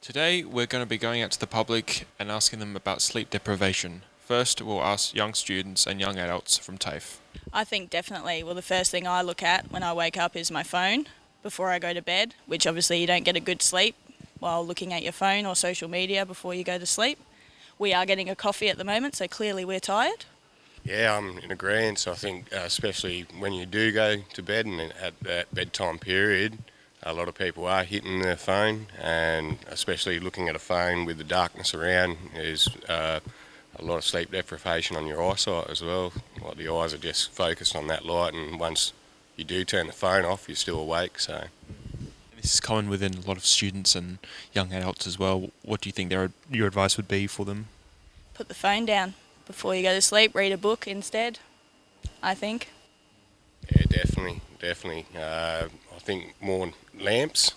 Today we're going to be going out to the public and asking them about sleep deprivation. First, we'll ask young students and young adults from TAFE. I think definitely. Well, the first thing I look at when I wake up is my phone before I go to bed, which obviously you don't get a good sleep while looking at your phone or social media before you go to sleep. We are getting a coffee at the moment, so clearly we're tired. Yeah, I'm in agreement. So I think, especially when you do go to bed and at that bedtime period, a lot of people are hitting their phone, and especially looking at a phone with the darkness around is a lot of sleep deprivation on your eyesight as well. Like the eyes are just focused on that light, and once you do turn the phone off, you're still awake. So This is common within a lot of students and young adults as well. What do you think your advice would be for them? Put the phone down before you go to sleep. Read a book instead, I think. yeah, definitely. I think more lamps,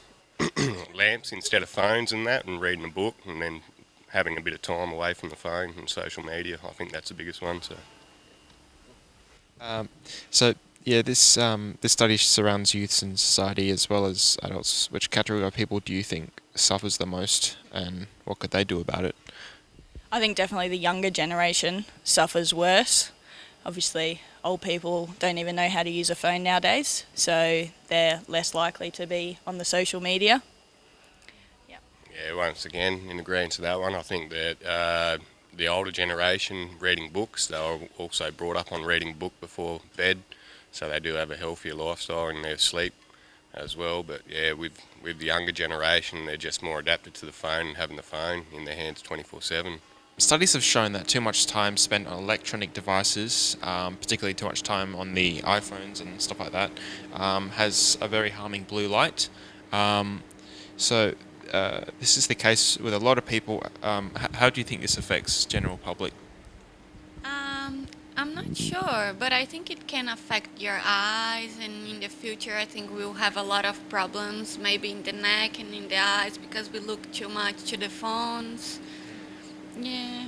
lamps instead of phones and that, and reading a book, and then having a bit of time away from the phone and social media. I think that's the biggest one. So. This study surrounds youths in society as well as adults. Which category of people do you think suffers the most, and what could they do about it? I think definitely the younger generation suffers worse. Obviously, old people don't even know how to use a phone nowadays, so they're less likely to be on the social media. Yeah, once again, in agreement to that one, I think that the older generation reading books, they were also brought up on reading a book before bed, so they do have a healthier lifestyle in their sleep as well. But yeah, with the younger generation, they're just more adapted to the phone and having the phone in their hands 24/7. Studies have shown that too much time spent on electronic devices, particularly too much time on the iPhones and stuff like that, has a very harming blue light. Um, so this is the case with a lot of people. How do you think this affects general public? I'm not sure, but I think it can affect your eyes, and in the future, I think we'll have a lot of problems, maybe in the neck and in the eyes, because we look too much to the phones. Yeah.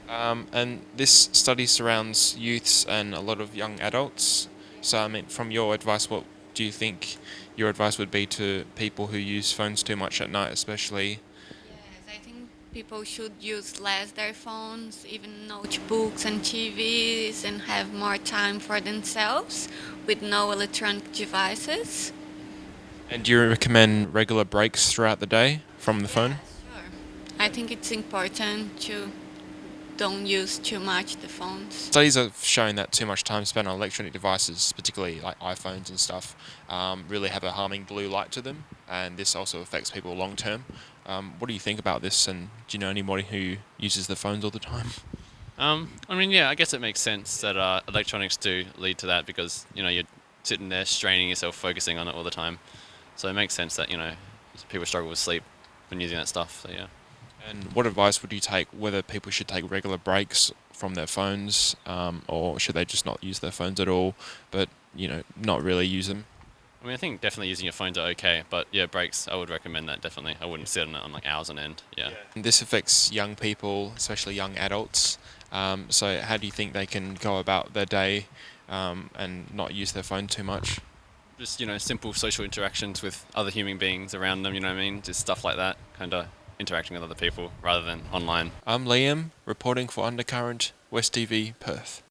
And this study surrounds youths and a lot of young adults. So, I mean, from your advice, what do you think your advice would be to people who use phones too much at night, especially? Yes, I think people should use less their phones, even notebooks and TVs, and have more time for themselves with no electronic devices. And do you recommend regular breaks throughout the day from the phone? Sure. I think it's important to don't use too much the phones. Studies have shown that too much time spent on electronic devices, particularly like iPhones and stuff, really have a harming blue light to them, and this also affects people long term. What do you think about this, and do you know anybody who uses the phones all the time? Yeah, I guess it makes sense that electronics do lead to that because, you're sitting there straining yourself, focusing on it all the time. So it makes sense that, people struggle with sleep when using that stuff, so yeah. And what advice would you take, whether people should take regular breaks from their phones, or should they just not use their phones at all, but, not really use them? I think definitely using your phones are okay, but yeah, breaks, I would recommend that definitely. I wouldn't sit on it on like hours on end, yeah. And this affects young people, especially young adults. So how do you think they can go about their day and not use their phone too much? Just, simple social interactions with other human beings around them, just stuff like that, kind of interacting with other people rather than online. I'm Liam, reporting for Undercurrent, West TV, Perth.